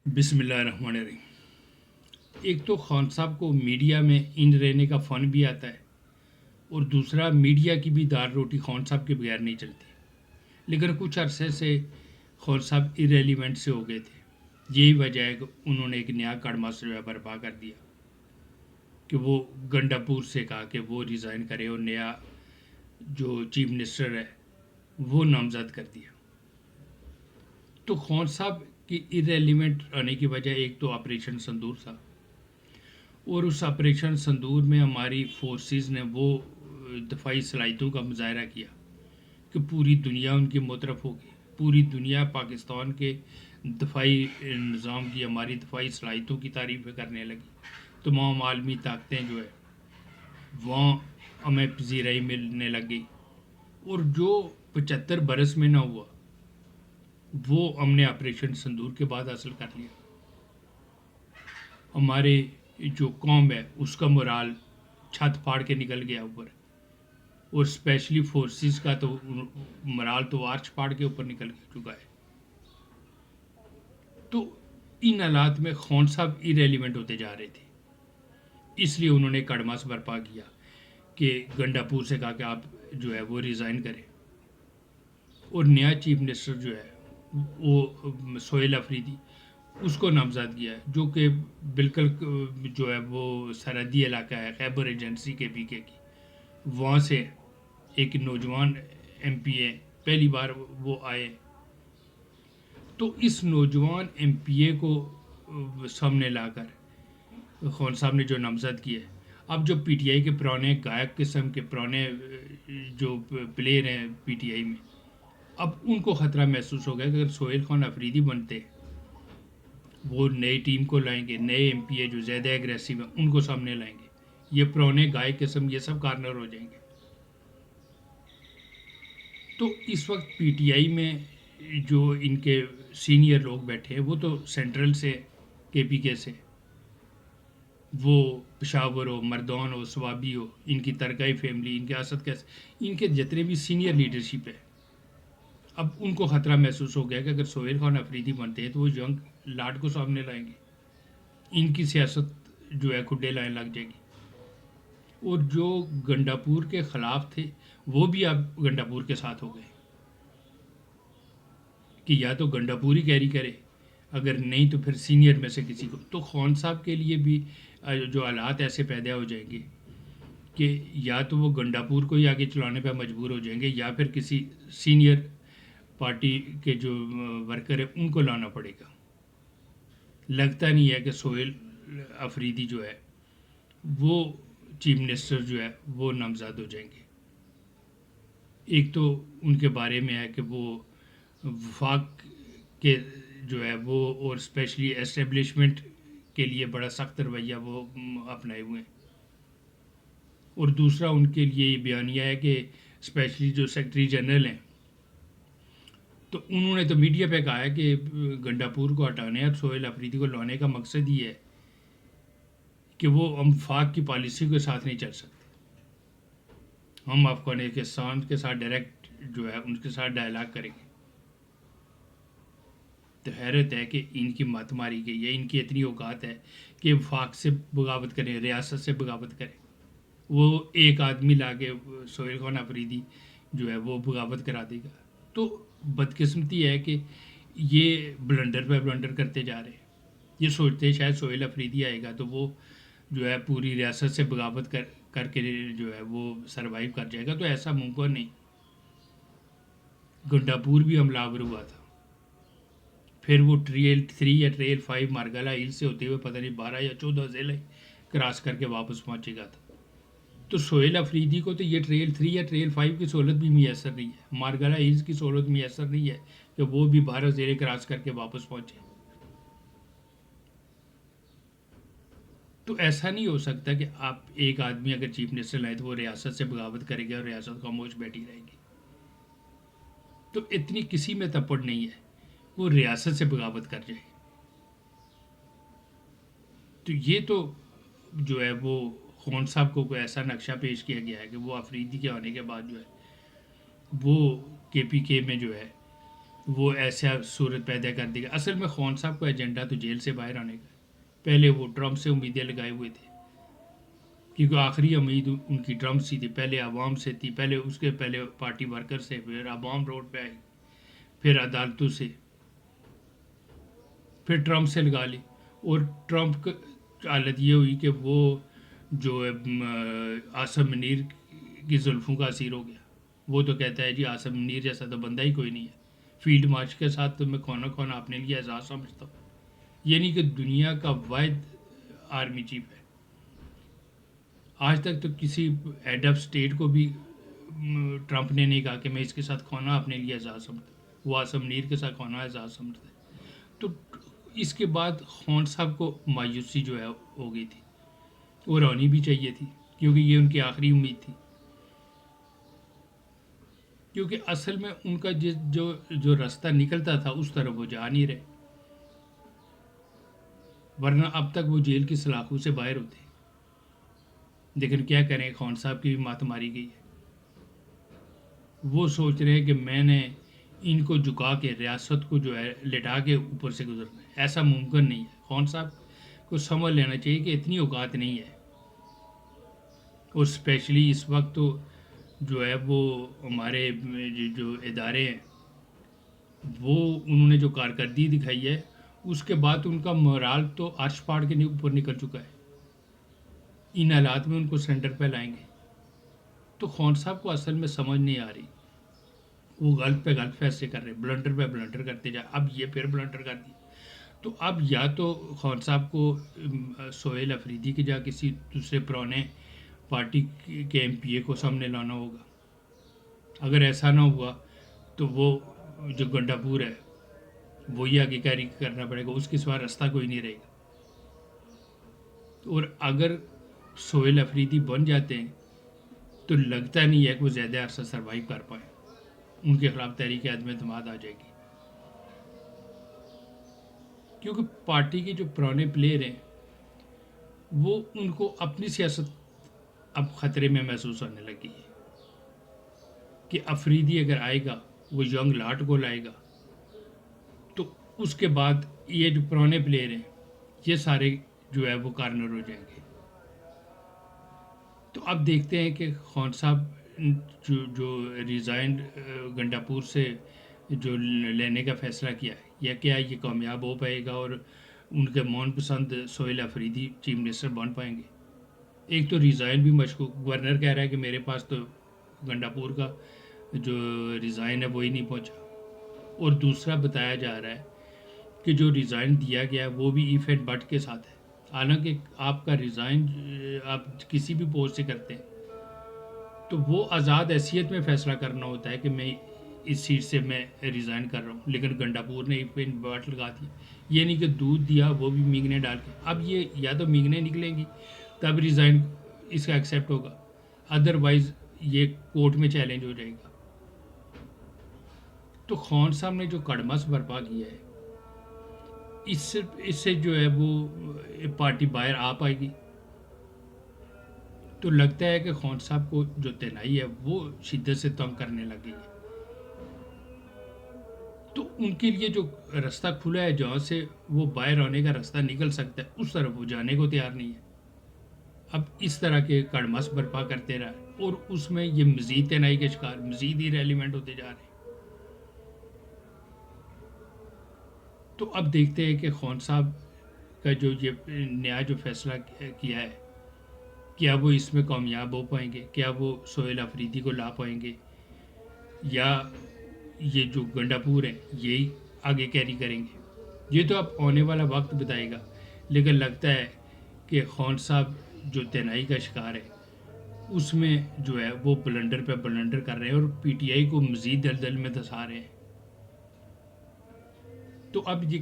بسم اللہ الرحمن الرحیم۔ ایک تو خان صاحب کو میڈیا میں ان رہنے کا فن بھی آتا ہے، اور دوسرا میڈیا کی بھی دال روٹی خان صاحب کے بغیر نہیں چلتی، لیکن کچھ عرصے سے خان صاحب ارریلیونٹ سے ہو گئے تھے۔ یہی وجہ ہے کہ انہوں نے ایک نیا کڑماس جو ہے برپا کر دیا کہ وہ گنڈا پور سے کہا کہ وہ ریزائن کرے اور نیا جو چیف منسٹر ہے وہ نامزد کر دیا۔ تو خان صاحب کی ارریلیونٹ آنے کی وجہ ایک تو آپریشن سندور تھا، اور اس آپریشن سندور میں ہماری فورسز نے وہ دفاعی صلاحیتوں کا مظاہرہ کیا کہ پوری دنیا ان کی مترف ہوگی۔ پوری دنیا پاکستان کے دفاعی نظام کی، ہماری دفاعی صلاحیتوں کی تعریفیں کرنے لگی۔ تمام عالمی طاقتیں جو ہے وہاں ہمیں پذیرائی ملنے لگ گئی، اور جو 75 برس میں نہ ہوا وہ ہم نے آپریشن سندور کے بعد حاصل کر لیا۔ ہمارے جو قوم ہے اس کا مرال چھت پھاڑ کے نکل گیا اوپر، اور اسپیشلی فورسز کا تو مرال تو آرچ پھاڑ کے اوپر نکل چکا ہے۔ تو ان حالات میں خان صاحب ارریلیونٹ ہوتے جا رہے تھے، اس لیے انہوں نے کڑماس برپا کیا کہ گنڈا پور سے کہا کہ آپ جو ہے وہ ریزائن کریں، اور نیا چیف منسٹر جو ہے وہ سہیل افریدی اس کو نامزد کیا ہے، جو کہ بالکل جو ہے وہ سرحدی علاقہ ہے خیبر ایجنسی کے پی کے کی، وہاں سے ایک نوجوان ایم پی اے پہلی بار وہ آئے۔ تو اس نوجوان ایم پی اے کو سامنے لا کر خان صاحب نے جو نامزد کیا ہے، اب جو پی ٹی آئی کے پرانے گائک قسم کے پرانے جو پلیئر ہیں پی ٹی آئی میں، اب ان کو خطرہ محسوس ہو گیا کہ اگر سہیل خان افریدی بنتے وہ نئی ٹیم کو لائیں گے، نئے ایم پی اے جو زیادہ ایگریسو ہیں ان کو سامنے لائیں گے، یہ پرانے گائے قسم یہ سب کارنر ہو جائیں گے۔ تو اس وقت پی ٹی آئی میں جو ان کے سینئر لوگ بیٹھے ہیں وہ تو سینٹرل سے کے پی کے سے، وہ پشاور ہو، مردان ہو، سوابی ہو، ان کی ترکائی فیملی، ان کے اسد کیسے، ان کے جتنے بھی سینئر لیڈرشپ ہے، اب ان کو خطرہ محسوس ہو گیا کہ اگر سہیل خان افریدی بنتے ہیں تو وہ ینگ لاٹ کو سامنے لائیں گے، ان کی سیاست جو ہے کھڈے لائن لگ جائے گی۔ اور جو گنڈا پور کے خلاف تھے وہ بھی اب گنڈا پور کے ساتھ ہو گئے کہ یا تو گنڈا پوری کیری کرے، اگر نہیں تو پھر سینئر میں سے کسی کو۔ تو خان صاحب کے لیے بھی جو حالات ایسے پیدا ہو جائیں گے کہ یا تو وہ گنڈا پور کو ہی آگے چلانے پہ مجبور ہو جائیں گے، یا پھر کسی سینئر پارٹی کے جو ورکر ہیں ان کو لانا پڑے گا۔ لگتا نہیں ہے کہ سہیل افریدی جو ہے وہ چیف منسٹر جو ہے وہ نامزد ہو جائیں گے۔ ایک تو ان کے بارے میں ہے کہ وہ وفاق کے جو ہے وہ اور اسپیشلی اسٹیبلشمنٹ کے لیے بڑا سخت رویہ وہ اپنائے ہوئے ہیں، اور دوسرا ان کے لیے یہ بیانیہ ہے کہ اسپیشلی جو سیکرٹری جنرل ہیں تو انہوں نے تو میڈیا پہ کہا ہے کہ گنڈا پور کو ہٹانے اور سہیل افریدی کو لانے کا مقصد یہ ہے کہ وہ ہم وفاق کی پالیسی کے ساتھ نہیں چل سکتے، ہم افغانستان کے ساتھ ڈائریکٹ جو ہے ان کے ساتھ ڈائلاگ کریں گے۔ تو حیرت ہے کہ ان کی مت ماری گئی ہے، ان کی اتنی اوقات ہے کہ وفاق سے بغاوت کریں، ریاست سے بغاوت کریں۔ وہ ایک آدمی لا کے سہیل خان افریدی جو ہے وہ بغاوت کرا دے گا۔ تو بدقسمتی ہے کہ یہ بلنڈر پہ بلنڈر کرتے جا رہے ہیں، یہ سوچتے ہیں شاید سہیل افریدی آئے گا تو وہ جو ہے پوری ریاست سے بغاوت کر کے جو ہے وہ سروائیو کر جائے گا، تو ایسا ممکن نہیں۔ گنڈا پور بھی حملہ آور ہوا تھا، پھر وہ ٹریل 3 یا ٹریل 5 مارگلا ہل سے ہوتے ہوئے پتہ نہیں 12 یا 14 ضلع کراس کر کے واپس پہنچے گا تھا۔ تو سہیل افریدی کو تو یہ ٹریل 3 یا ٹریل 5 کی سہولت بھی میسر نہیں ہے، مارگلا ہلز کی سہولت میسر نہیں ہے کہ وہ بھی 12 ضلع کراس کر کے واپس پہنچے۔ تو ایسا نہیں ہو سکتا کہ آپ ایک آدمی اگر چیف منسٹر لائے تو وہ ریاست سے بغاوت کرے گا اور ریاست خاموش بیٹھی رہے گی۔ تو اتنی کسی میں تپڑ نہیں ہے وہ ریاست سے بغاوت کر جائے۔ تو یہ تو جو ہے وہ خان صاحب کو کوئی ایسا نقشہ پیش کیا گیا ہے کہ وہ افریدی کے آنے کے بعد جو ہے وہ کے پی کے میں جو ہے وہ ایسا صورت پیدا کر دے گا. اصل میں خان صاحب کا ایجنڈا تو جیل سے باہر آنے کا ہے. پہلے وہ ٹرمپ سے امیدیں لگائے ہوئے تھے کیونکہ آخری امید ان کی ٹرمپ سے تھی. پہلے عوام سے تھی، پہلے اس کے پہلے پارٹی ورکر سے، پھر عوام روڈ پہ آئی، پھر عدالتوں سے، پھر ٹرمپ سے لگا لی. اور ٹرمپ کی حالت یہ ہوئی کہ وہ جو عاصم منیر کی زلفوں کا اسیر ہو گیا. وہ تو کہتا ہے جی عاصم منیر جیسا تو بندہ ہی کوئی نہیں ہے، فیلڈ مارچ کے ساتھ تو میں کھونا کھونا اپنے لیے اعزاز سمجھتا ہوں. یعنی کہ دنیا کا واحد آرمی چیف ہے. آج تک تو کسی ہیڈ آف اسٹیٹ کو بھی ٹرمپ نے نہیں کہا کہ میں اس کے ساتھ کھونا اپنے لیے اعزاز سمجھتا ہوں. وہ عاصم منیر کے ساتھ کھونا اعزاز سمجھتا ہے. تو اس کے بعد خان صاحب کو مایوسی جو ہے ہو گئی تھی، وہ ہونی بھی چاہیے تھی کیونکہ یہ ان کی آخری امید تھی. کیونکہ اصل میں ان کا جو راستہ نکلتا تھا اس طرف وہ جا نہیں رہے، ورنہ اب تک وہ جیل کی سلاخوں سے باہر ہوتے. لیکن کیا کریں، خان صاحب کی بھی مات ماری گئی ہے. وہ سوچ رہے ہیں کہ میں نے ان کو جھکا کے ریاست کو جو ہے لٹا کے اوپر سے گزرنا ہے. ایسا ممکن نہیں ہے. خان صاحب کو سمجھ لینا چاہیے کہ اتنی اوقات نہیں ہے. اور اسپیشلی اس وقت تو جو ہے وہ ہمارے جو ادارے ہیں وہ انہوں نے جو کارکردگی دکھائی ہے اس کے بعد ان کا مورال تو عرش پاڑ کے اوپر نکل چکا ہے. ان حالات میں ان کو سینٹر پہ لائیں گے تو خان صاحب کو اصل میں سمجھ نہیں آ رہی. وہ غلط پہ غلط فیصلے کر رہے، بلنڈر پہ بلنڈر کرتے جائے. اب یہ پھر بلنڈر کر دی. تو اب یا تو خان صاحب کو سہیل افریدی کی جگہ کسی دوسرے پرانے پارٹی کے ایم پی اے کو سامنے لانا ہوگا. اگر ایسا نہ ہوا تو وہ جو گنڈا پور ہے وہی آگے کیری کرنا پڑے گا. اس کے سوا راستہ کوئی نہیں رہے گا. اور اگر سہیل افریدی بن جاتے ہیں تو لگتا نہیں ہے کہ وہ زیادہ عرصہ سروائیو کر پائیں. ان کے خلاف تحریک عدم اعتماد آ جائے گی کیونکہ پارٹی کے جو پرانے پلیئر ہیں وہ ان کو اپنی سیاست اب خطرے میں محسوس ہونے لگی ہے کہ افریدی اگر آئے گا وہ ینگ لاٹ کو لائے گا تو اس کے بعد یہ جو پرانے پلیئر ہیں یہ سارے جو ہے وہ کارنر ہو جائیں گے. تو اب دیکھتے ہیں کہ خان صاحب جو ریزائنڈ گنڈا پور سے جو لینے کا فیصلہ کیا ہے یا کیا یہ کامیاب ہو پائے گا اور ان کے من پسند سہیل افریدی چیف منسٹر بن پائیں گے. ایک تو ریزائن بھی مشکوک، گورنر کہہ رہا ہے کہ میرے پاس تو گنڈا پور کا جو ریزائن ہے وہی نہیں پہنچا. اور دوسرا بتایا جا رہا ہے کہ جو ریزائن دیا گیا ہے وہ بھی ایف اینڈ بٹ کے ساتھ ہے. حالانکہ آپ کا ریزائن آپ کسی بھی پوسٹ سے کرتے ہیں تو وہ آزاد حیثیت میں فیصلہ کرنا ہوتا ہے کہ میں اس سیٹ سے میں ریزائن کر رہا ہوں. لیکن گنڈا پور نے ایف اینڈ بٹ لگا دیا. یہ نہیں کہ دودھ دیا وہ بھی مینگنے ڈال کے. اب یہ یا تو مینگنے نکلیں گی تب ریزائن اس کا ایکسیپٹ ہوگا، ادروائز یہ کورٹ میں چیلنج ہو جائے گا. تو خان صاحب نے جو کڑمس برپا کیا ہے اس سے جو ہے وہ پارٹی باہر آ پائے گی. تو لگتا ہے کہ خان صاحب کو جو تنہائی ہے وہ شدت سے تنگ کرنے لگی ہے. تو ان کے لیے جو راستہ کھلا ہے جہاں سے وہ باہر آنے کا راستہ نکل سکتا ہے اس طرف وہ جانے کو تیار نہیں ہے. اب اس طرح کے کڑمس برپا کرتے رہے اور اس میں یہ مزید تنہائی کے شکار مزید ہی ریلیونٹ ہوتے جا رہے ہیں. تو اب دیکھتے ہیں کہ خان صاحب کا جو یہ نیا جو فیصلہ کیا ہے کیا وہ اس میں کامیاب ہو پائیں گے، کیا وہ سہیل افریدی کو لا پائیں گے یا یہ جو گنڈا پور ہے یہی آگے کیری کریں گے. یہ تو اب آنے والا وقت بتائے گا. لیکن لگتا ہے کہ خان صاحب جو تنہائی کا شکار ہے اس میں جو ہے وہ بلنڈر پہ بلنڈر کر رہے ہیں اور پی ٹی آئی کو مزید دلدل میں دھسا رہے ہیں. تو اب یہ